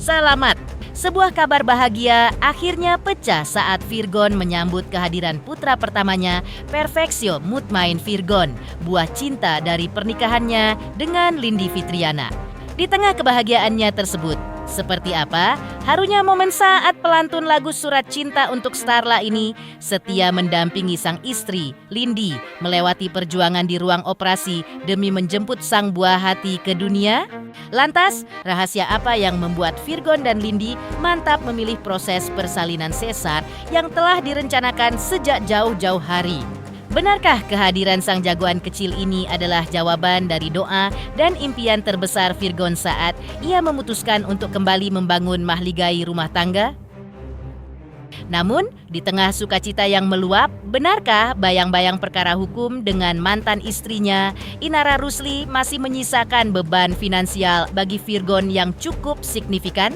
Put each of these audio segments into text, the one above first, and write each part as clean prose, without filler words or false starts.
Selamat! Sebuah kabar bahagia akhirnya pecah saat Virgon menyambut kehadiran putra pertamanya, Perfectio Mutmain Virgon, buah cinta dari pernikahannya dengan Lindi Fitriana. Di tengah kebahagiaannya tersebut, seperti apa harunya momen saat pelantun lagu Surat Cinta untuk Starla ini setia mendampingi sang istri, Lindi, melewati perjuangan di ruang operasi demi menjemput sang buah hati ke dunia? Lantas, rahasia apa yang membuat Virgon dan Lindi mantap memilih proses persalinan sesar yang telah direncanakan sejak jauh-jauh hari? Benarkah kehadiran sang jagoan kecil ini adalah jawaban dari doa dan impian terbesar Virgon saat ia memutuskan untuk kembali membangun mahligai rumah tangga? Namun, di tengah sukacita yang meluap, benarkah bayang-bayang perkara hukum dengan mantan istrinya, Inara Rusli, masih menyisakan beban finansial bagi Virgon yang cukup signifikan?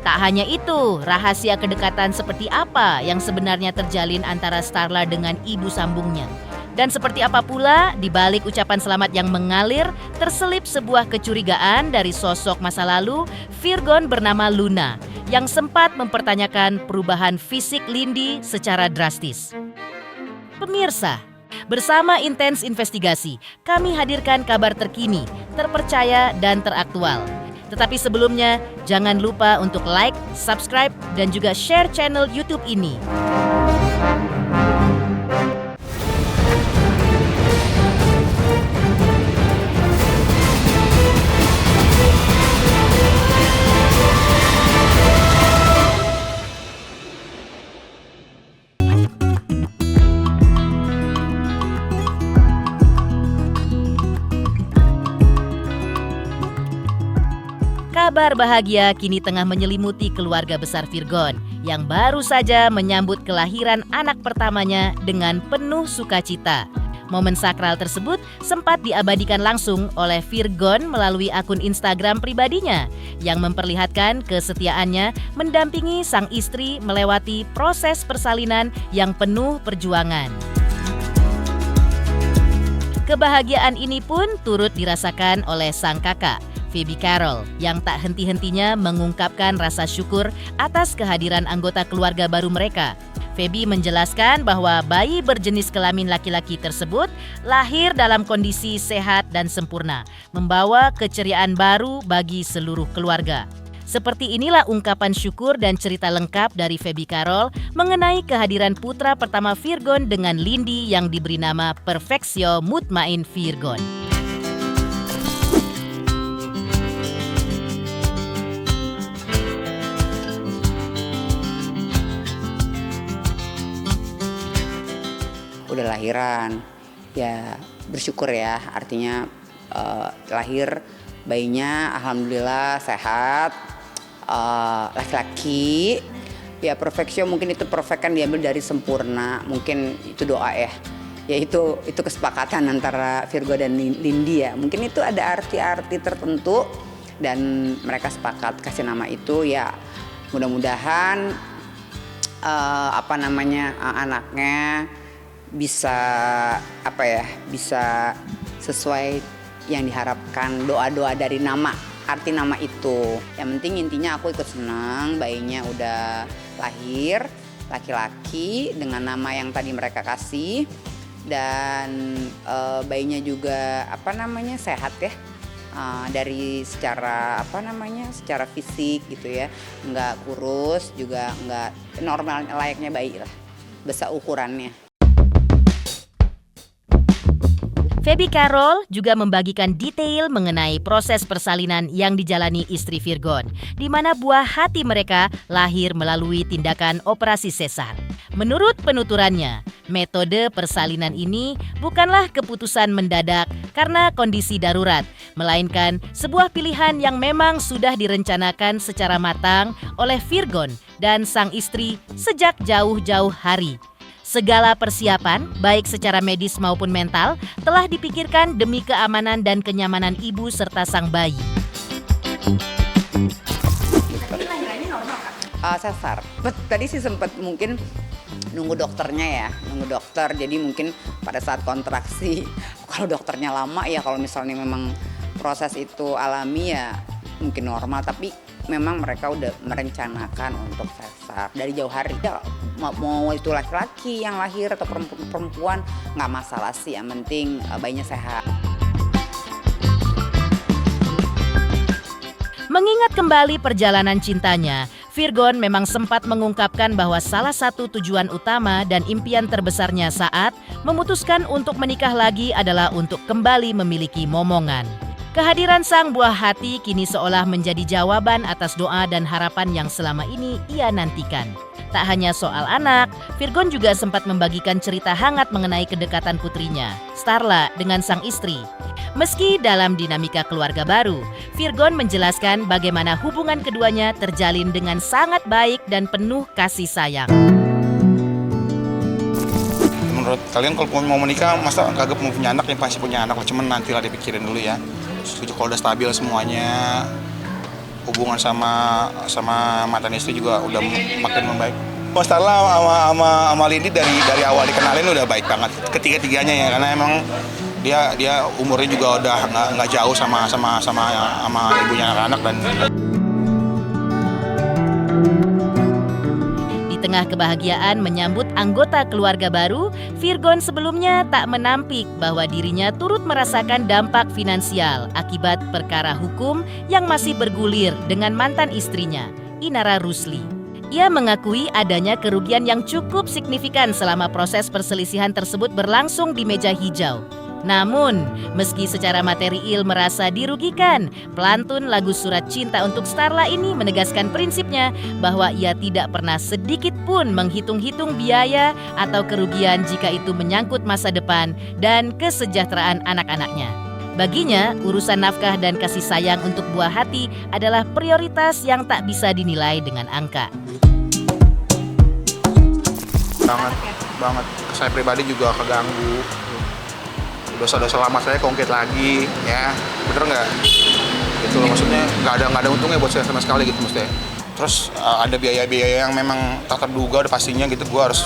Tak hanya itu, rahasia kedekatan seperti apa yang sebenarnya terjalin antara Starla dengan ibu sambungnya? Dan seperti apa pula di balik ucapan selamat yang mengalir, terselip sebuah kecurigaan dari sosok masa lalu Virgon bernama Luna yang sempat mempertanyakan perubahan fisik Lindi secara drastis. Pemirsa, bersama Intens Investigasi, kami hadirkan kabar terkini, terpercaya dan teraktual. Tetapi sebelumnya, jangan lupa untuk like, subscribe, dan juga share channel YouTube ini. Kabar bahagia kini tengah menyelimuti keluarga besar Virgon yang baru saja menyambut kelahiran anak pertamanya dengan penuh sukacita. Momen sakral tersebut sempat diabadikan langsung oleh Virgon melalui akun Instagram pribadinya yang memperlihatkan kesetiaannya mendampingi sang istri melewati proses persalinan yang penuh perjuangan. Kebahagiaan ini pun turut dirasakan oleh sang kakak, Phoebe Carol, yang tak henti-hentinya mengungkapkan rasa syukur atas kehadiran anggota keluarga baru mereka. Phoebe menjelaskan bahwa bayi berjenis kelamin laki-laki tersebut lahir dalam kondisi sehat dan sempurna, membawa keceriaan baru bagi seluruh keluarga. Seperti inilah ungkapan syukur dan cerita lengkap dari Phoebe Carol mengenai kehadiran putra pertama Virgon dengan Lindi yang diberi nama Perfectio Mutmain Virgon. Udah lahiran, ya bersyukur ya, artinya lahir bayinya alhamdulillah sehat, laki-laki, ya Perfectio mungkin itu perfect kan diambil dari sempurna, mungkin itu doa ya itu kesepakatan antara Virgo dan Lindi ya, mungkin itu ada arti-arti tertentu dan mereka sepakat kasih nama itu ya, mudah-mudahan anaknya bisa bisa sesuai yang diharapkan, doa-doa dari arti nama itu. Yang penting intinya aku ikut senang bayinya udah lahir, laki-laki dengan nama yang tadi mereka kasih, dan bayinya juga sehat ya, dari secara secara fisik gitu ya, nggak kurus juga nggak, normal layaknya bayi lah, besar ukurannya. Phoebe Carol juga membagikan detail mengenai proses persalinan yang dijalani istri Virgon, di mana buah hati mereka lahir melalui tindakan operasi sesar. Menurut penuturannya, metode persalinan ini bukanlah keputusan mendadak karena kondisi darurat, melainkan sebuah pilihan yang memang sudah direncanakan secara matang oleh Virgon dan sang istri sejak jauh-jauh hari. Segala persiapan, baik secara medis maupun mental, telah dipikirkan demi keamanan dan kenyamanan ibu serta sang bayi. Tapi lahirannya normal kan? Sesar. Tadi sih sempat mungkin nunggu dokternya, jadi mungkin pada saat kontraksi, kalau dokternya lama ya, kalau misalnya memang proses itu alami ya mungkin normal, tapi memang mereka udah merencanakan untuk sesar dari jauh hari. Ya, mau itu laki-laki yang lahir atau perempuan nggak masalah sih, yang penting bayinya sehat. Mengingat kembali perjalanan cintanya, Virgon memang sempat mengungkapkan bahwa salah satu tujuan utama dan impian terbesarnya saat memutuskan untuk menikah lagi adalah untuk kembali memiliki momongan. Kehadiran sang buah hati kini seolah menjadi jawaban atas doa dan harapan yang selama ini ia nantikan. Tak hanya soal anak, Virgon juga sempat membagikan cerita hangat mengenai kedekatan putrinya, Starla, dengan sang istri. Meski dalam dinamika keluarga baru, Virgon menjelaskan bagaimana hubungan keduanya terjalin dengan sangat baik dan penuh kasih sayang. Menurut kalian kalau mau menikah, masa kagak mau punya anak? Yang pasti punya anak, cuman nantilah dipikirin dulu ya. Setuju kalau udah stabil semuanya, hubungan sama mantan istri juga udah makin membaik. Starla sama Lindy dari awal dikenalin udah baik banget, ketiga-tiganya ya, karena emang dia umurnya juga udah nggak jauh sama ibunya anak-anak. Dan di tengah kebahagiaan menyambut anggota keluarga baru, Virgon sebelumnya tak menampik bahwa dirinya turut merasakan dampak finansial akibat perkara hukum yang masih bergulir dengan mantan istrinya, Inara Rusli. Ia mengakui adanya kerugian yang cukup signifikan selama proses perselisihan tersebut berlangsung di meja hijau. Namun, meski secara material merasa dirugikan, pelantun lagu Surat Cinta untuk Starla ini menegaskan prinsipnya bahwa ia tidak pernah sedikit pun menghitung-hitung biaya atau kerugian jika itu menyangkut masa depan dan kesejahteraan anak-anaknya. Baginya, urusan nafkah dan kasih sayang untuk buah hati adalah prioritas yang tak bisa dinilai dengan angka. Banget. Saya pribadi juga keganggu. Dosa-dosa lama saya kongkit lagi, ya bener nggak? Itu maksudnya nggak ada untungnya buat saya sama sekali gitu maksudnya. Terus ada biaya-biaya yang memang tak terduga udah pastinya gitu. Gue harus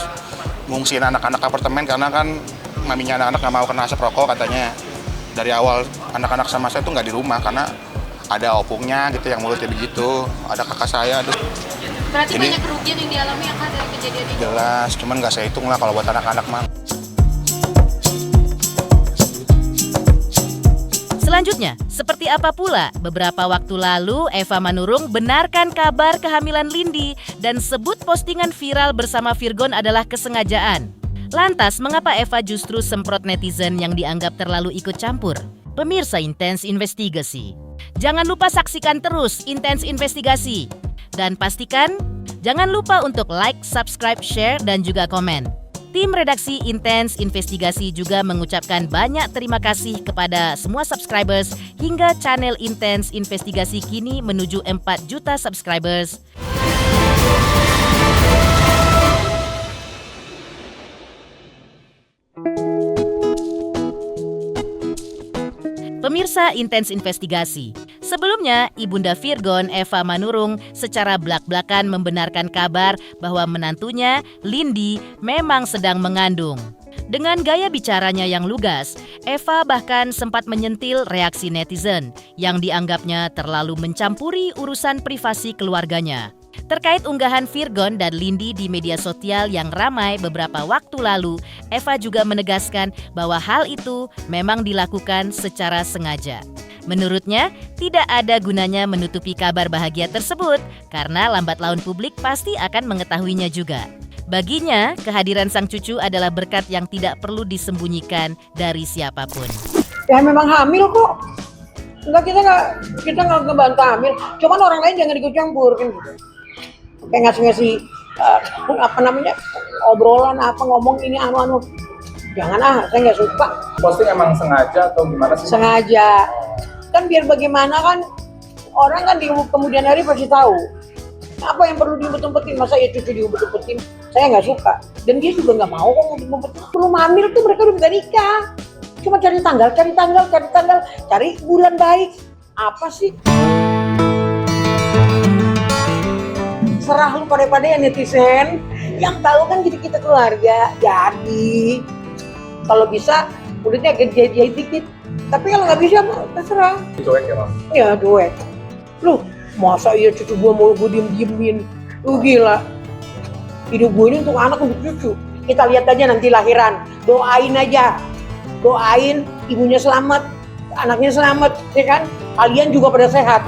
ngungsiin anak-anak apartemen karena kan maminya anak-anak nggak mau kena asap rokok katanya. Dari awal anak-anak sama saya tuh nggak di rumah karena ada opungnya gitu yang mulutnya begitu, ada kakak saya. Berarti banyak kerugian yang dialami ya Kak dari kejadian itu? Jelas, cuman nggak saya hitung lah kalau buat anak-anak mah. Selanjutnya, seperti apa pula beberapa waktu lalu Eva Manurung benarkan kabar kehamilan Lindy dan sebut postingan viral bersama Virgon adalah kesengajaan. Lantas, mengapa Eva justru semprot netizen yang dianggap terlalu ikut campur? Pemirsa Intens Investigasi, jangan lupa saksikan terus Intens Investigasi. Dan pastikan, jangan lupa untuk like, subscribe, share, dan juga komen. Tim redaksi Intens Investigasi juga mengucapkan banyak terima kasih kepada semua subscribers hingga channel Intens Investigasi kini menuju 4 juta subscribers. Pemirsa Intens Investigasi, sebelumnya Ibunda Virgon Eva Manurung secara blak-blakan membenarkan kabar bahwa menantunya, Lindy, memang sedang mengandung. Dengan gaya bicaranya yang lugas, Eva bahkan sempat menyentil reaksi netizen yang dianggapnya terlalu mencampuri urusan privasi keluarganya. Terkait unggahan Virgon dan Lindy di media sosial yang ramai beberapa waktu lalu, Eva juga menegaskan bahwa hal itu memang dilakukan secara sengaja. Menurutnya, tidak ada gunanya menutupi kabar bahagia tersebut karena lambat laun publik pasti akan mengetahuinya juga. Baginya, kehadiran sang cucu adalah berkat yang tidak perlu disembunyikan dari siapapun. Ya memang hamil kok. Kita nggak ngebantah hamil. Cuman orang lain jangan ikut campur kan gitu. Kayak ngasih obrolan ngomong ini anu. Jangan saya nggak suka. Posting emang sengaja atau gimana sih? Sengaja. Kan biar bagaimana kan orang kan di kemudian hari pasti tahu. Apa yang perlu diumpet-umpetin, masa ya cucu diumpet-umpetin? Saya nggak suka. Dan dia juga nggak mau kok ngumpet-umpetin. Belum hamil tuh mereka udah bisa nikah. Cuma cari tanggal, cari bulan baik. Apa sih? Serah lu pada ya netizen. Yang tahu kan kita keluarga. Jadi kalau bisa kulitnya gede dikit. Tapi kalau nggak bisa terserah. Cuek ya Mas? Ya cuek. Lu Masa iya cucu gue mau gue diem-diemin? Lu gila. Hidup gue ini untuk anak, untuk cucu. Kita lihat aja nanti lahiran. Doain aja. Doain ibunya selamat, anaknya selamat, ya kan? Kalian juga pada sehat.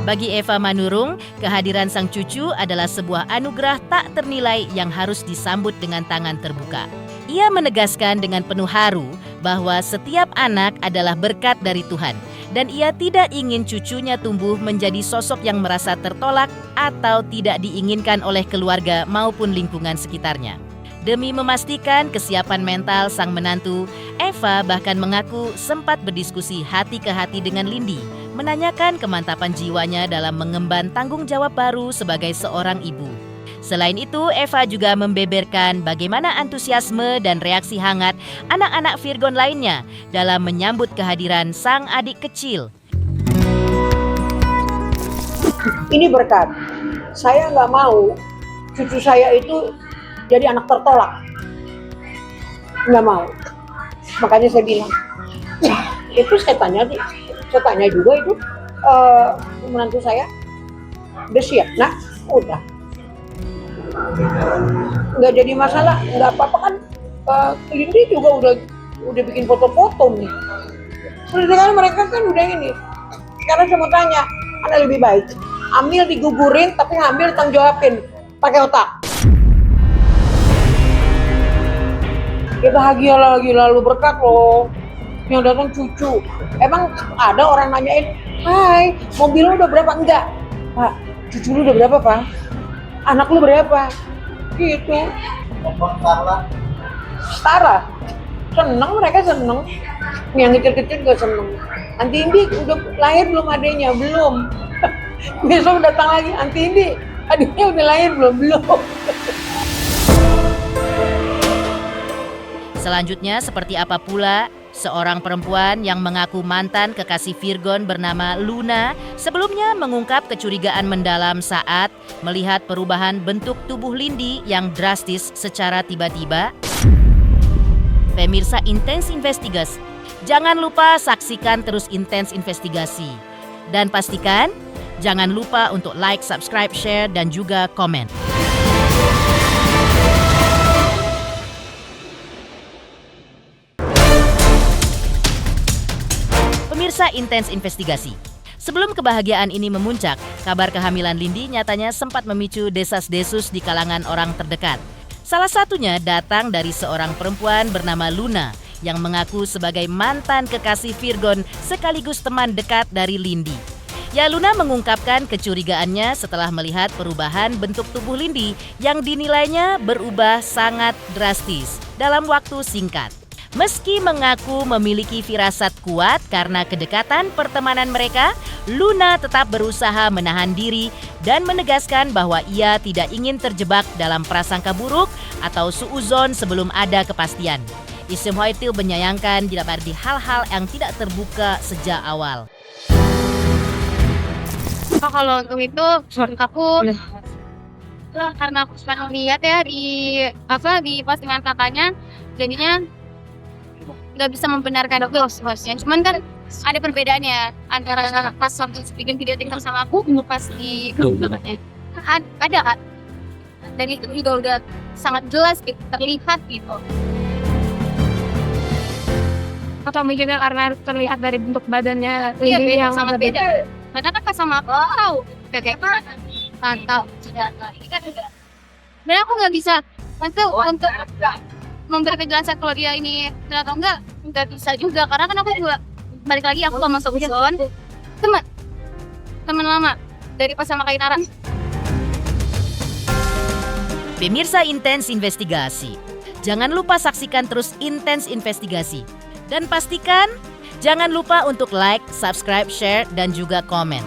Bagi Eva Manurung, kehadiran sang cucu adalah sebuah anugerah tak ternilai yang harus disambut dengan tangan terbuka. Ia menegaskan dengan penuh haru bahwa setiap anak adalah berkat dari Tuhan dan ia tidak ingin cucunya tumbuh menjadi sosok yang merasa tertolak atau tidak diinginkan oleh keluarga maupun lingkungan sekitarnya. Demi memastikan kesiapan mental sang menantu, Eva bahkan mengaku sempat berdiskusi hati ke hati dengan Lindi, menanyakan kemantapan jiwanya dalam mengemban tanggung jawab baru sebagai seorang ibu. Selain itu, Eva juga membeberkan bagaimana antusiasme dan reaksi hangat anak-anak Virgon lainnya dalam menyambut kehadiran sang adik kecil. Ini berkat. Saya nggak mau cucu saya itu jadi anak tertolak. Nggak mau. Makanya saya bilang, itu saya tanya juga itu menantu saya, udah siap? Nah, udah. Nggak jadi masalah, nggak apa-apa kan. Lindi juga udah bikin foto-foto nih. Sebenarnya mereka kan udah ini. Sekarang saya mau tanya, mana lebih baik? Hamil digugurin, tapi hamil tanggung jawabin pakai otak. Ya bahagia lagi, lalu berkat loh. Yang datang cucu. Emang ada orang nanyain, hai, mobil lu udah berapa? Enggak. Pak, cucu lu udah berapa, Pak? Anak lu berapa? Gitu. Setara. Seneng, mereka seneng. Yang kecil-kecil juga seneng. Anti Indi udah lahir belum adanya? Belum. Besok datang lagi, Anti Indi adiknya udah lahir belum? Belum. Selanjutnya, seperti apa pula seorang perempuan yang mengaku mantan kekasih Virgon bernama Luna sebelumnya mengungkap kecurigaan mendalam saat melihat perubahan bentuk tubuh Lindi yang drastis secara tiba-tiba. Pemirsa Intens Investigasi, jangan lupa saksikan terus Intens Investigasi. Dan pastikan, jangan lupa untuk like, subscribe, share, dan juga komen. Pemirsa Intens Investigasi, sebelum kebahagiaan ini memuncak, kabar kehamilan Lindi nyatanya sempat memicu desas-desus di kalangan orang terdekat. Salah satunya datang dari seorang perempuan bernama Luna yang mengaku sebagai mantan kekasih Virgon sekaligus teman dekat dari Lindi. Ya, Luna mengungkapkan kecurigaannya setelah melihat perubahan bentuk tubuh Lindi yang dinilainya berubah sangat drastis dalam waktu singkat. Meski mengaku memiliki firasat kuat karena kedekatan pertemanan mereka, Luna tetap berusaha menahan diri dan menegaskan bahwa ia tidak ingin terjebak dalam prasangka buruk atau suuzon sebelum ada kepastian. Isim Hoitil menyayangkan tidak ada hal-hal yang tidak terbuka sejak awal. Kalau untuk itu, menurut aku karena aku pernah lihat ya di postingan kakaknya, jadinya nggak bisa membenarkan itu hostnya. Cuman kan ada perbedaannya antara pas waktu bikin video TikTok sama aku, pas di ada kan, dan itu juga udah sangat jelas gitu, terlihat gitu. Atau juga karena terlihat dari bentuk badannya yang sangat beda. Karena kan pas sama aku, kayak mantap. Dan aku nggak bisa untuk memberi kejelasan kalau dia ini benar atau enggak bisa juga, karena kan aku juga balik lagi aku sama Suzon teman lama dari pas sama Kainara. Pemirsa Intens Investigasi, jangan lupa saksikan terus Intens Investigasi dan pastikan jangan lupa untuk like, subscribe, share, dan juga komen.